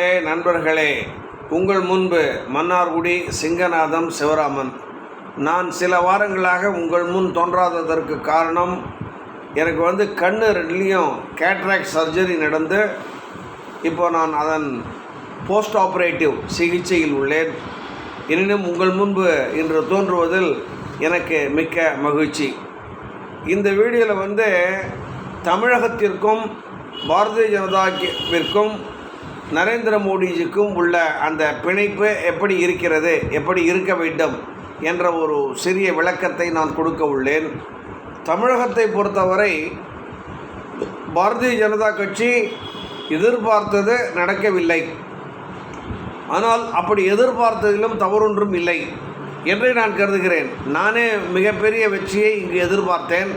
நண்பர்களே, உங்கள் முன்பு மன்னார்குடி சிங்கநாதம் சிவராமன். நான் சில வாரங்களாக உங்கள் முன் தோன்றாததற்கு காரணம், எனக்கு கண்ணு ரெண்டுலேயும் கேட்ராக்ட் சர்ஜரி நடந்து இப்போ நான் அதன் போஸ்ட் ஆப்ரேட்டிவ் சிகிச்சையில் உள்ளேன். எனினும் உங்கள் முன்பு இன்று தோன்றுவதில் எனக்கு மிக்க மகிழ்ச்சி. இந்த வீடியோவில் தமிழகத்திற்கும் பாரதிய ஜனதாவிற்கும் நரேந்திர மோடிஜிக்கும் உள்ள அந்த பிணைப்பு எப்படி இருக்கிறது, எப்படி இருக்க வேண்டும் என்ற ஒரு சிறிய விளக்கத்தை நான் கொடுக்க உள்ளேன். தமிழகத்தை பொறுத்தவரை பாரதிய ஜனதா கட்சி எதிர்பார்த்தது நடக்கவில்லை. ஆனால் அப்படி எதிர்பார்த்ததிலும் தவறொன்றும் இல்லை என்றே நான் கருதுகிறேன். நானே மிகப்பெரிய வெற்றியை இங்கு எதிர்பார்த்தேன்,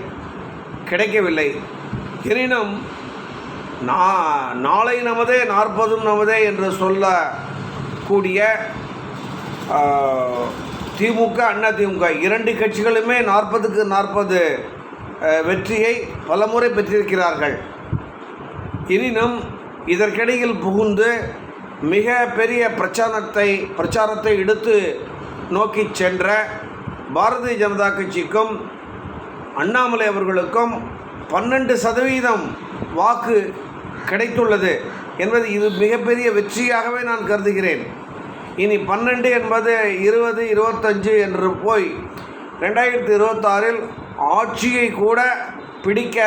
கிடைக்கவில்லை. எனினும் நாளை நமதே 40 நமதே என்று சொல்லக்கூடிய திமுக, அதிமுக இரண்டு கட்சிகளுமே 40க்கு 40 வெற்றியை பலமுறை பெற்றிருக்கிறார்கள். எனினும் இதற்கிடையில் புகுந்து மிக பெரிய பிரச்சாரத்தை எடுத்து நோக்கி சென்ற பாரதிய ஜனதா கட்சிக்கும் அண்ணாமலை அவர்களுக்கும் 12% வாக்கு கிடைத்துள்ளது என்பது இது மிகப்பெரிய வெற்றியாகவே நான் கருதுகிறேன். இனி 12 என்பது 20, 25 என்று போய் 2026 ஆட்சியை கூட பிடிக்க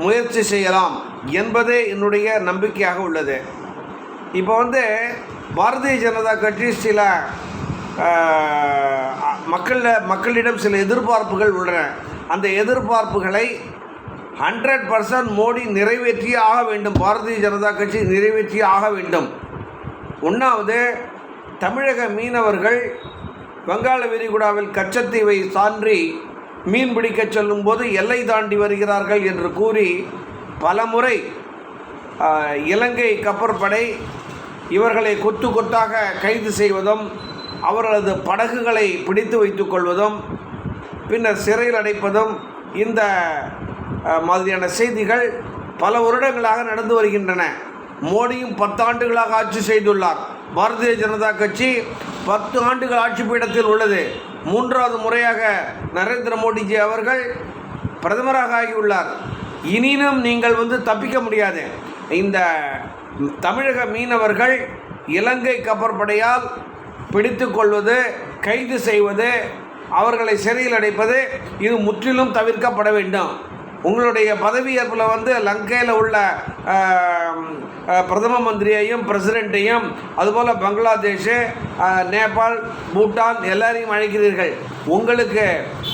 முயற்சி செய்யலாம் என்பதே என்னுடைய நம்பிக்கையாக உள்ளது. இப்போ பாரதிய ஜனதா கட்சி சில மக்களிடம் சில எதிர்பார்ப்புகள் உள்ளன. அந்த எதிர்பார்ப்புகளை 100% மோடி நிறைவேற்றியே ஆக வேண்டும். பாரதிய ஜனதா கட்சி நிறைவேற்றியே ஆக வேண்டும். ஒன்றாவது, தமிழக மீனவர்கள் வங்காள விரிகுடாவில் கச்சத்தீவை தாண்டி மீன் பிடிக்க செல்லும்போது எல்லை தாண்டி வருகிறார்கள் என்று கூறி பலமுறை இலங்கை கப்பற்படை இவர்களை கொத்து கொத்தாக கைது செய்வதும், அவர்களது படகுகளை பிடித்து வைத்துக் கொள்வதும், பின்னர் சிறையில் அடைப்பதும், இந்த மாதிரியான செய்திகள் பல வருடங்களாக நடந்து வருகின்றன. மோடியும் 10 ஆண்டுகளாக ஆட்சி செய்துள்ளார். பாரதிய ஜனதா கட்சி 10 ஆண்டுகள் ஆட்சி பீடத்தில் உள்ளது. 3வது முறையாக நரேந்திர மோடிஜி அவர்கள் பிரதமராக ஆகியுள்ளார். இனியும் நீங்கள் தப்பிக்க முடியாது. இந்த தமிழக மீனவர்கள் இலங்கை கப்பற்படையால் பிடித்து கொள்வது, கைது செய்வது, அவர்களை சிறையில் அடைப்பது, இது முற்றிலும் தவிர்க்கப்பட வேண்டும். உங்களுடைய பதவியேற்பில் லங்கையில் உள்ள பிரதம மந்திரியையும் பிரசிடெண்ட்டையும், அதுபோல் பங்களாதேஷ், நேபாள், பூட்டான் எல்லாரையும் அழைக்கிறீர்கள். உங்களுக்கு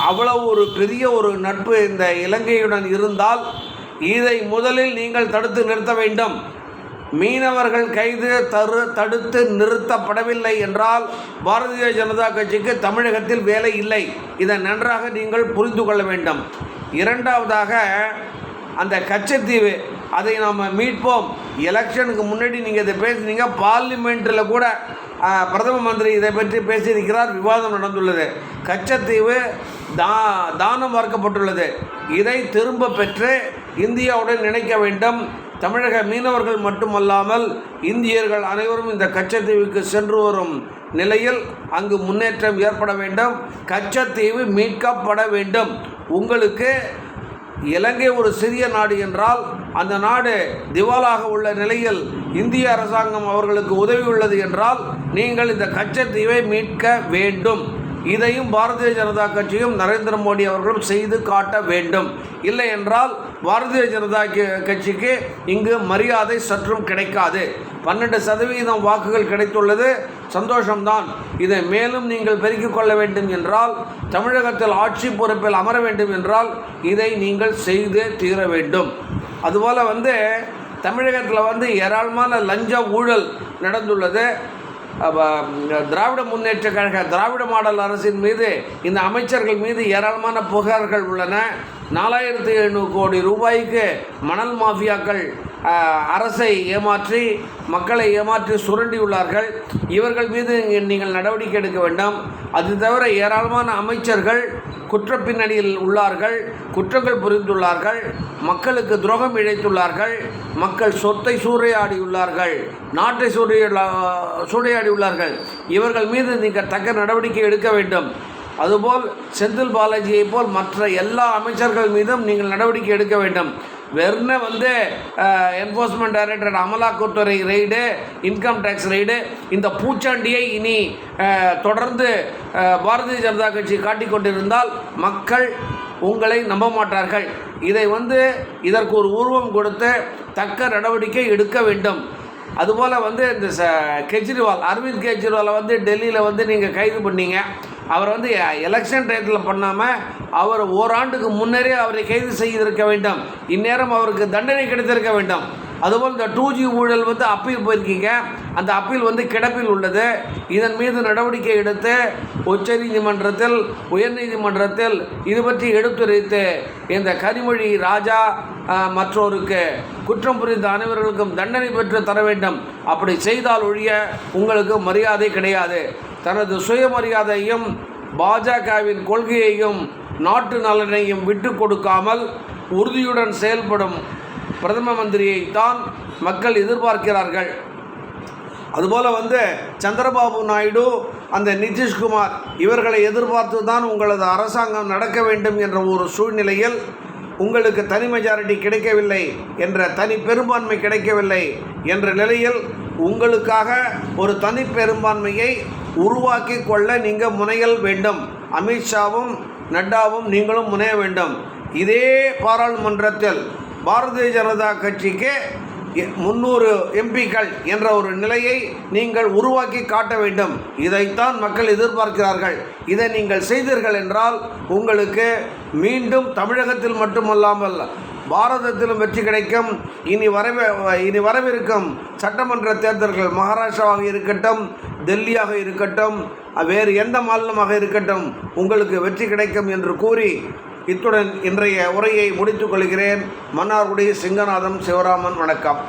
அவ்வளவு ஒரு பெரிய ஒரு நட்பு இந்த இலங்கையுடன் இருந்தால் இதை முதலில் நீங்கள் தடுத்து நிறுத்த வேண்டும். மீனவர்கள் கைது தடுத்து நிறுத்தப்படவில்லை என்றால் பாரதிய ஜனதா கட்சிக்கு தமிழகத்தில் வேலை இல்லை. இதை நன்றாக நீங்கள் புரிந்து கொள்ள வேண்டும். இரண்டாவதாக, அந்த கச்சத்தீவு அதை நாம் மீட்போம். எலெக்ஷனுக்கு முன்னாடி நீங்கள் இதை பேசுனீங்க. பார்லிமெண்ட்டில் கூட பிரதம மந்திரி இதை பற்றி பேசியிருக்கிறார், விவாதம் நடந்துள்ளது. கச்சத்தீவு தானம் வார்க்கப்பட்டுள்ளது. இதை திரும்ப பெற்று இந்தியாவுடன் இணைக்க வேண்டும். தமிழக மீனவர்கள் மட்டுமல்லாமல் இந்தியர்கள் அனைவரும் இந்த கச்சத்தீவுக்கு சென்று வரும் நிலையில் அங்கு முன்னேற்றம் ஏற்பட வேண்டும். கச்சத்தீவு மீட்கப்பட வேண்டும். உங்களுக்கு இலங்கை ஒரு சிறிய நாடு என்றால் அந்த நாடு திவாலாக உள்ள நிலையில் இந்திய அரசாங்கம் அவர்களுக்கு உதவி உள்ளது என்றால் நீங்கள் இந்த கச்சத்தீவை மீட்க வேண்டும். இதையும் பாரதிய ஜனதா கட்சியும் நரேந்திர மோடி அவர்களும் செய்து காட்ட வேண்டும். இல்லை என்றால் பாரதிய ஜனதா கட்சிக்கு இங்கு மரியாதை சற்றும் கிடைக்காது. 12% வாக்குகள் கிடைத்துள்ளது, சந்தோஷம்தான். இதை மேலும் நீங்கள் பெருக்கிக் கொள்ள வேண்டும் என்றால், தமிழகத்தில் ஆட்சி பொறுப்பில் அமர வேண்டும் என்றால் இதை நீங்கள் செய்து தீர வேண்டும். அதுபோல் தமிழகத்தில் ஏராளமான லஞ்ச ஊழல் நடந்துள்ளது. திராவிட முன்னேற்ற கழக திராவிட மாடல் அரசின் மீது, இந்த அமைச்சர்கள் மீது ஏராளமான புகார்கள் உள்ளன. 4700 கோடி ரூபாய்க்கு மணல் மாஃபியாக்கள் அரசை ஏமாற்றி மக்களை ஏமாற்றி சுரண்டியுள்ளார்கள். இவர்கள் மீது நீங்கள் நடவடிக்கை எடுக்க வேண்டும். அது தவிர ஏராளமான அமைச்சர்கள் குற்றப்பின்னணியில் உள்ளார்கள், குற்றங்கள் புரிந்துள்ளார்கள், மக்களுக்கு துரோகம் இழைத்துள்ளார்கள், மக்கள் சொத்தை சூறையாடியுள்ளார்கள், நாட்டை சூறையாடியுள்ளார்கள். இவர்கள் மீது நீங்கள் தக்க நடவடிக்கை எடுக்க வேண்டும். அதுபோல் செந்தில் பாலாஜியை போல் மற்ற எல்லா அமைச்சர்கள் மீதும் நீங்கள் நடவடிக்கை எடுக்க வேண்டும். வெறும் என்ஃபோர்ஸ்மெண்ட் டைரக்டரேட் அமலாக்கத்துறை ரெய்டு, இன்கம் டேக்ஸ் ரெய்டு, இந்த பூச்சாண்டியை இனி தொடர்ந்து பாரதிய ஜனதா கட்சி காட்டிக்கொண்டிருந்தால் மக்கள் உங்களை நம்ப மாட்டார்கள். இதை இதற்கு ஒரு உருவம் கொடுத்து தக்க நடவடிக்கை எடுக்க வேண்டும். அதுபோல் இந்த கெஜ்ரிவால், அரவிந்த் கெஜ்ரிவாலை டெல்லியில் நீங்கள் கைது பண்ணீங்க. அவர் எலெக்ஷன் டயத்தில் பண்ணாமல் அவர் ஓராண்டுக்கு முன்னரே அவரை கைது செய்திருக்க வேண்டும். இந்நேரம் அவருக்கு தண்டனை கிடைத்திருக்க வேண்டும். அதுபோல் இந்த 2G ஊழல் அப்பீல் போயிருக்கீங்க. அந்த அப்பீல் கிடப்பில் உள்ளது. இதன் மீது நடவடிக்கை எடுத்து உச்சநீதிமன்றத்தில், உயர்நீதிமன்றத்தில் இது பற்றி எடுத்துரைத்து இந்த கனிமொழி ராஜா மற்றோருக்கு குற்றம் புரிந்த அனைவர்களுக்கும் தண்டனை பெற்று தர வேண்டும். அப்படி செய்தால் ஒழிய உங்களுக்கு மரியாதை கிடையாது. தனது சுயமரியாதையும் பாஜகவின் கொள்கையையும் நாட்டு நலனையும் விட்டு கொடுக்காமல் உறுதியுடன் செயல்படும் பிரதம மந்திரியைத்தான் மக்கள் எதிர்பார்க்கிறார்கள். அதுபோல் சந்திரபாபு நாயுடு, அந்த நிதிஷ்குமார் இவர்களை எதிர்பார்த்து தான் உங்களது அரசாங்கம் நடக்க வேண்டும் என்ற ஒரு சூழ்நிலையில் உங்களுக்கு தனி மெஜாரிட்டி கிடைக்கவில்லை, என்ற தனி பெரும்பான்மை கிடைக்கவில்லை என்ற நிலையில் உங்களுக்காக ஒரு தனி பெரும்பான்மையை உருவாக்கி கொள்ள நீங்கள் முனையல் வேண்டும். அமித்ஷாவும் நட்டாவும் நீங்களும் முனைய வேண்டும். இதே பாராளுமன்றத்தில் பாரதிய ஜனதா கட்சிக்கு 300 எம்பிக்கள் என்ற ஒரு நிலையை நீங்கள் உருவாக்கி காட்ட வேண்டும். இதைத்தான் மக்கள் எதிர்பார்க்கிறார்கள். இதை நீங்கள் செய்தீர்கள் என்றால் உங்களுக்கு மீண்டும் தமிழகத்தில் மட்டுமல்லாமல் பாரதத்திலும் வெற்றி கிடைக்கும். இனி வரவிருக்கும் சட்டமன்ற தேர்தல்கள் மகாராஷ்டிராவாக இருக்கட்டும், டெல்லியாக இருக்கட்டும், வேறு எந்த மாநிலமாக இருக்கட்டும், உங்களுக்கு வெற்றி கிடைக்கும் என்று கூறி இத்துடன் இன்றைய உரையை முடித்துக் கொள்கிறேன். மன்னார்குடி சிங்கநாதம் சிவராமன். வணக்கம்.